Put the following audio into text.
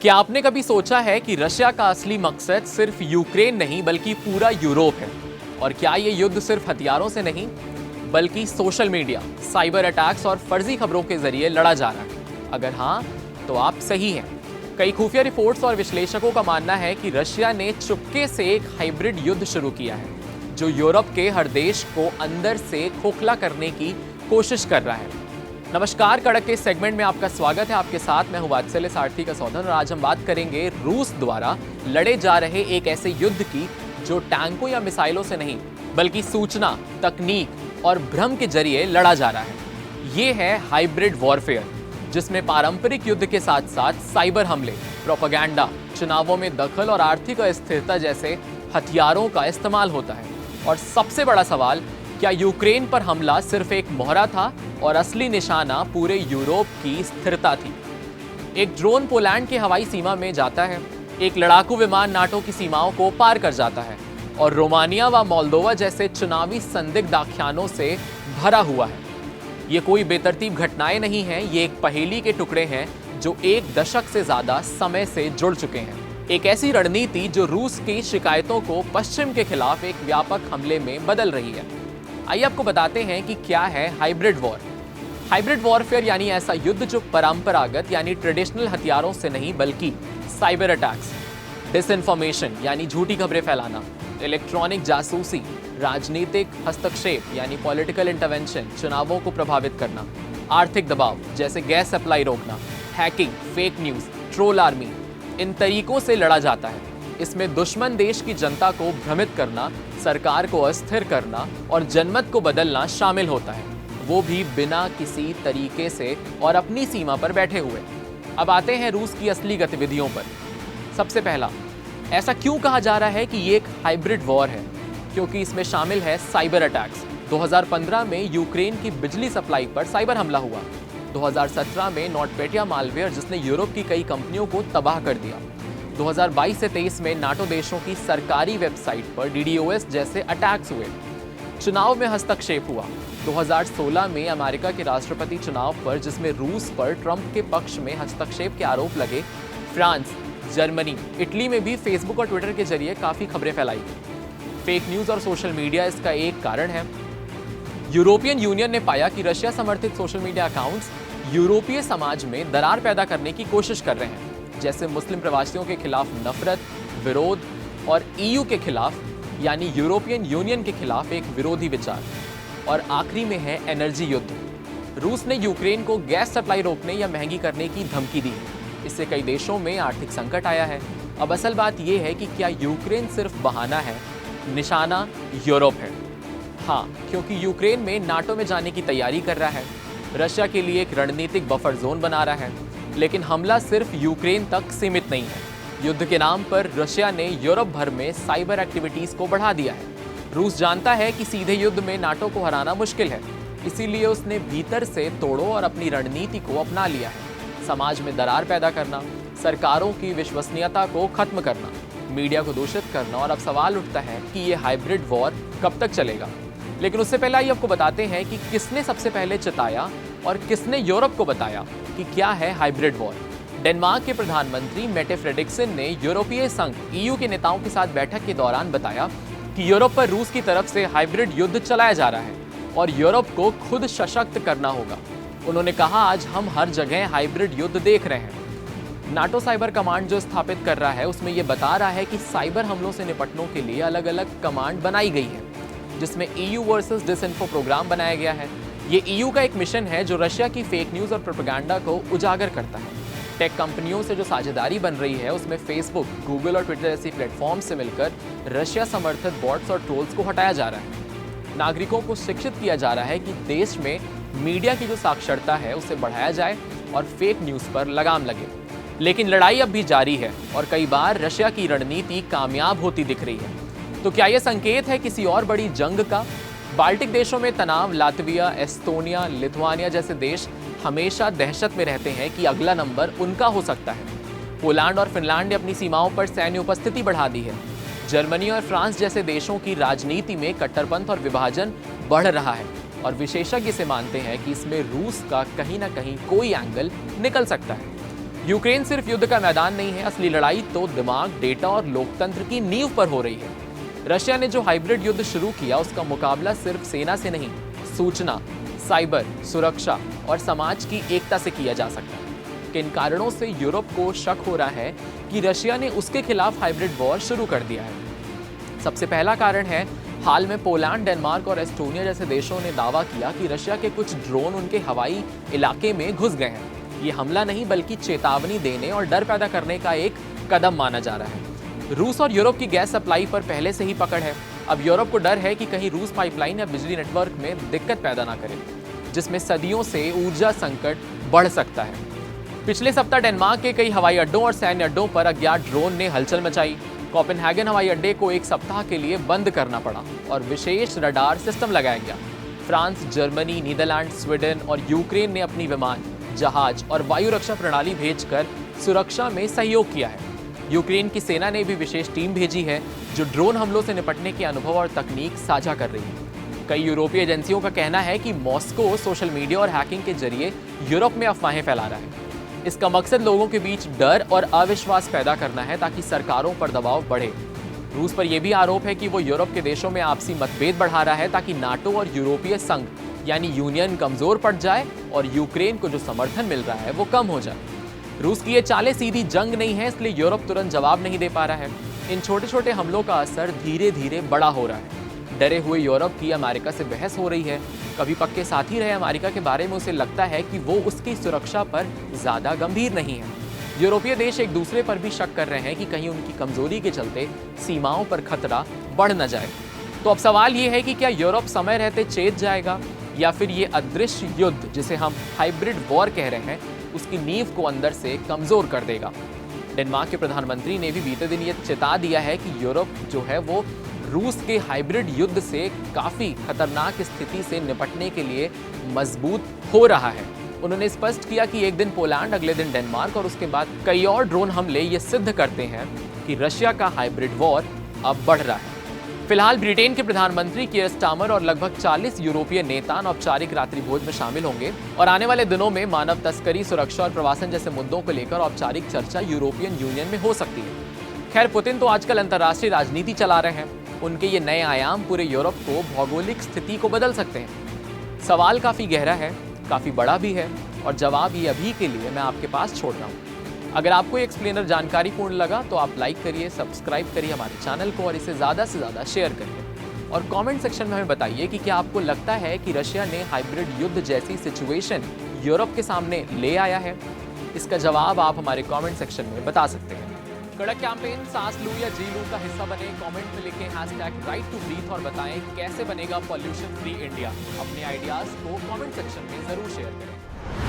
क्या आपने कभी सोचा है कि रशिया का असली मकसद सिर्फ यूक्रेन नहीं बल्कि पूरा यूरोप है? और क्या ये युद्ध सिर्फ हथियारों से नहीं बल्कि सोशल मीडिया, साइबर अटैक्स और फर्जी खबरों के जरिए लड़ा जा रहा है? अगर हाँ, तो आप सही हैं। कई खुफिया रिपोर्ट्स और विश्लेषकों का मानना है कि रशिया ने चुपके से एक हाइब्रिड युद्ध शुरू किया है जो यूरोप के हर देश को अंदर से खोखला करने की कोशिश कर रहा है। नमस्कार, कड़क के सेगमेंट में आपका स्वागत है। आपके साथ मैं हूं वात्सल्य सारथी का सौधन और आज हम बात करेंगे रूस द्वारा लड़े जा रहे एक ऐसे युद्ध की जो टैंकों या मिसाइलों से नहीं बल्कि सूचना, तकनीक और भ्रम के जरिए लड़ा जा रहा है। ये है हाइब्रिड वॉरफेयर, जिसमें पारंपरिक युद्ध के साथ साथ साइबर हमले, प्रोपेगेंडा, चुनावों में दखल और आर्थिक अस्थिरता जैसे हथियारों का इस्तेमाल होता है। और सबसे बड़ा सवाल, क्या यूक्रेन पर हमला सिर्फ एक मोहरा था और असली निशाना पूरे यूरोप की स्थिरता थी? एक ड्रोन पोलैंड के हवाई सीमा में जाता है, एक लड़ाकू विमान नाटो की सीमाओं को पार कर जाता है और रोमानिया व मोल्दोवा जैसे चुनावी संदिग्ध आख्यानों से भरा हुआ है। ये कोई बेतरतीब घटनाएं नहीं हैं, ये एक पहेली के टुकड़े हैं जो एक दशक से ज्यादा समय से जुड़ चुके हैं। एक ऐसी रणनीति जो रूस की शिकायतों को पश्चिम के खिलाफ एक व्यापक हमले में बदल रही है। आइए आपको बताते हैं कि क्या है हाइब्रिड वॉर। हाइब्रिड वॉरफेयर यानी ऐसा युद्ध जो परंपरागत यानी ट्रेडिशनल हथियारों से नहीं बल्कि साइबर अटैक्स, डिसइंफॉर्मेशन यानी झूठी खबरें फैलाना, इलेक्ट्रॉनिक जासूसी, राजनीतिक हस्तक्षेप यानी पॉलिटिकल इंटरवेंशन, चुनावों को प्रभावित करना, आर्थिक दबाव जैसे गैस सप्लाई रोकना, hacking, fake news, troll army, इन तरीकों से लड़ा जाता है। इसमें दुश्मन देश की जनता को भ्रमित करना, सरकार को अस्थिर करना और जनमत को बदलना शामिल होता है, वो भी बिना किसी तरीके से और अपनी सीमा पर बैठे हुए। अब आते हैं रूस की असली गतिविधियों पर। सबसे पहला, ऐसा क्यों कहा जा रहा है कि ये एक हाइब्रिड वॉर है? क्योंकि इसमें शामिल है साइबर अटैक्स। 2015 में यूक्रेन की बिजली सप्लाई पर साइबर हमला हुआ। 2017 में नॉटपेटिया मालवेयर जिसने यूरोप की कई कंपनियों को तबाह कर दिया। 2022 से 23 में नाटो देशों की सरकारी वेबसाइट पर DDoS जैसे अटैक्स हुए। चुनाव में हस्तक्षेप हुआ। 2016 में अमेरिका के राष्ट्रपति चुनाव पर जिसमें रूस पर ट्रंप के पक्ष में हस्तक्षेप के आरोप लगे। फ्रांस, जर्मनी, इटली में भी फेसबुक और ट्विटर के जरिए काफी खबरें फैलाई गई। फेक न्यूज और सोशल मीडिया इसका एक कारण है। यूरोपियन यूनियन ने पाया कि रशिया समर्थित सोशल मीडिया अकाउंट्स यूरोपीय समाज में दरार पैदा करने की कोशिश कर रहे हैं, जैसे मुस्लिम प्रवासियों के खिलाफ नफरत, विरोध और EU के खिलाफ यानी यूरोपियन यूनियन के खिलाफ एक विरोधी विचार। और आखिरी में है एनर्जी युद्ध। रूस ने यूक्रेन को गैस सप्लाई रोकने या महंगी करने की धमकी दी। इससे कई देशों में आर्थिक संकट आया है। अब असल बात यह है कि क्या यूक्रेन सिर्फ बहाना है, निशाना यूरोप है? हाँ, क्योंकि यूक्रेन में नाटो में जाने की तैयारी कर रहा है, रशिया के लिए एक रणनीतिक बफर जोन बना रहा है। लेकिन हमला सिर्फ यूक्रेन तक सीमित नहीं है। युद्ध के नाम पर रशिया ने यूरोप भर में साइबर एक्टिविटीज को बढ़ा दिया है। रूस जानता है कि सीधे युद्ध में नाटो को हराना मुश्किल है, इसीलिए उसने भीतर से तोड़ो और अपनी रणनीति को अपना लिया है। समाज में दरार पैदा करना, सरकारों की विश्वसनीयता को खत्म करना, मीडिया को दूषित करना। और अब सवाल उठता है कि ये हाइब्रिड वॉर कब तक चलेगा? लेकिन उससे पहले आइए आपको बताते हैं कि किसने सबसे पहले चिताया और किसने यूरोप को बताया कि क्या है हाइब्रिड वॉर। डेनमार्क के प्रधानमंत्री मेटे फ्रेडरिक्सन ने यूरोपीय संघ EU के नेताओं के साथ बैठक के दौरान बताया कि यूरोप पर रूस की तरफ से हाइब्रिड युद्ध चलाया जा रहा है और यूरोप को खुद सशक्त करना होगा। उन्होंने कहा, आज हम हर जगह हाइब्रिड युद्ध देख रहे हैं। नाटो साइबर कमांड जो स्थापित कर रहा है उसमें यह बता रहा है कि साइबर हमलों से निपटने के लिए अलग अलग कमांड बनाई गई है, जिसमें EU वर्सेस डिसइंफो प्रोग्राम बनाया गया है। ये EU का एक मिशन है जो रशिया की फेक न्यूज और प्रोपेगेंडा को उजागर करता है। टेक कंपनियों से जो साझेदारी बन रही है उसमें फेसबुक, गूगल और ट्विटर जैसी प्लेटफॉर्म से मिलकर रशिया समर्थित बॉट्स और ट्रोल्स को हटाया जा रहा है। नागरिकों को शिक्षित किया जा रहा है कि देश में मीडिया की जो साक्षरता है उसे बढ़ाया जाए और फेक न्यूज पर लगाम लगे। लेकिन लड़ाई अब भी जारी है और कई बार रशिया की रणनीति कामयाब होती दिख रही है। तो क्या यह संकेत है किसी और बड़ी जंग का? बाल्टिक देशों में तनाव, लातविया, एस्टोनिया, लिथुआनिया जैसे देश हमेशा दहशत में रहते हैं कि अगला नंबर उनका हो सकता है। पोलैंड और फिनलैंड ने अपनी सीमाओं पर सैन्य उपस्थिति बढ़ा दी है। जर्मनी और फ्रांस जैसे देशों की राजनीति में कट्टरपंथ और विभाजन बढ़ रहा है और विशेषज्ञ इसे मानते हैं कि इसमें रूस का कहीं ना कहीं कोई एंगल निकल सकता है। यूक्रेन सिर्फ युद्ध का मैदान नहीं है, असली लड़ाई तो दिमाग, डेटा और लोकतंत्र की नींव पर हो रही है। रशिया ने जो हाइब्रिड युद्ध शुरू किया, उसका मुकाबला सिर्फ सेना से नहीं, सूचना, साइबर, सुरक्षा और समाज की एकता से किया जा सकता है। किन कारणों से यूरोप को शक हो रहा है कि रशिया ने उसके खिलाफ हाइब्रिड वॉर शुरू कर दिया है? सबसे पहला कारण है, हाल में पोलैंड, डेनमार्क और एस्टोनिया जैसे देशों ने दावा किया कि रशिया के कुछ ड्रोन उनके हवाई इलाके में घुस गए हैं। ये हमला नहीं बल्कि चेतावनी देने और डर पैदा करने का एक कदम माना जा रहा है। रूस और यूरोप की गैस सप्लाई पर पहले से ही पकड़ है। अब यूरोप को डर है कि कहीं रूस पाइपलाइन या बिजली नेटवर्क में दिक्कत पैदा ना करे, जिसमें सदियों से ऊर्जा संकट बढ़ सकता है। पिछले सप्ताह डेनमार्क के कई हवाई अड्डों और सैन्य अड्डों पर अज्ञात ड्रोन ने हलचल मचाई। कोपेनहेगन हवाई अड्डे को एक सप्ताह के लिए बंद करना पड़ा और विशेष रडार सिस्टम लगाया गया। फ्रांस, जर्मनी, नीदरलैंड, स्वीडन और यूक्रेन ने अपनी विमान, जहाज और वायु रक्षा प्रणाली भेजकर सुरक्षा में सहयोग किया है। यूक्रेन की सेना ने भी विशेष टीम भेजी है जो ड्रोन हमलों से निपटने के अनुभव और तकनीक साझा कर रही है। कई यूरोपीय एजेंसियों का कहना है कि मॉस्को सोशल मीडिया और हैकिंग के जरिए यूरोप में अफवाहें फैला रहा है। इसका मकसद लोगों के बीच डर और अविश्वास पैदा करना है ताकि सरकारों पर दबाव बढ़े। रूस पर यह भी आरोप है कि वो यूरोप के देशों में आपसी मतभेद बढ़ा रहा है ताकि नाटो और यूरोपीय संघ यानी यूनियन कमजोर पड़ जाए और यूक्रेन को जो समर्थन मिल रहा है वो कम हो जाए। रूस की ये चालें सीधी जंग नहीं है, इसलिए यूरोप तुरंत जवाब नहीं दे पा रहा है। इन छोटे छोटे हमलों का असर धीरे धीरे बड़ा हो रहा है। डरे हुए यूरोप की अमेरिका से बहस हो रही है। कभी पक्के साथी रहे अमेरिका के बारे में उसे लगता है कि वो उसकी सुरक्षा पर ज्यादा गंभीर नहीं है। यूरोपीय देश एक दूसरे पर भी शक कर रहे हैं कि कहीं उनकी कमजोरी के चलते सीमाओं पर खतरा बढ़ न जाए। तो अब सवाल ये है कि क्या यूरोप समय रहते चेत जाएगा या फिर ये अदृश्य युद्ध, जिसे हम हाइब्रिड वॉर कह रहे हैं, उसकी नींव को अंदर से कमजोर कर देगा। डेनमार्क के प्रधानमंत्री ने भी बीते दिन ये चेता दिया है कि यूरोप जो है वो रूस के हाइब्रिड युद्ध से काफी खतरनाक स्थिति से निपटने के लिए मजबूत हो रहा है। उन्होंने स्पष्ट किया कि एक दिन पोलैंड, अगले दिन डेनमार्क और उसके बाद कई और ड्रोन हमले ये सिद्ध करते हैं कि रशिया का हाइब्रिड वॉर अब बढ़ रहा है। फिलहाल ब्रिटेन के प्रधानमंत्री कीयर स्टारमर और लगभग 40 यूरोपीय नेता अनौपचारिक रात्रि भोज में शामिल होंगे और आने वाले दिनों में मानव तस्करी, सुरक्षा और प्रवासन जैसे मुद्दों को लेकर औपचारिक चर्चा यूरोपियन यूनियन में हो सकती है। खैर, पुतिन तो आजकल अंतर्राष्ट्रीय राजनीति चला रहे हैं। उनके ये नए आयाम पूरे यूरोप को भौगोलिक स्थिति को बदल सकते हैं। सवाल काफी गहरा है, काफी बड़ा भी है और जवाब ये अभी के लिए मैं आपके पास छोड़ रहा हूँ। अगर आपको ये एक्सप्लेनर जानकारीपूर्ण लगा तो आप लाइक करिए, सब्सक्राइब करिए हमारे चैनल को और इसे ज़्यादा से ज़्यादा शेयर करिए। और कमेंट सेक्शन में हमें बताइए कि क्या आपको लगता है कि रशिया ने हाइब्रिड युद्ध जैसी सिचुएशन यूरोप के सामने ले आया है? इसका जवाब आप हमारे कमेंट सेक्शन में बता सकते हैं। कड़क कैंपेन सांस लूं या जी लूं का हिस्सा बने, कमेंट में लिखें #RightToBreathe और बताएं कैसे बनेगा पॉल्यूशन फ्री इंडिया। अपने आइडियाज़ को कमेंट सेक्शन में ज़रूर शेयर करें।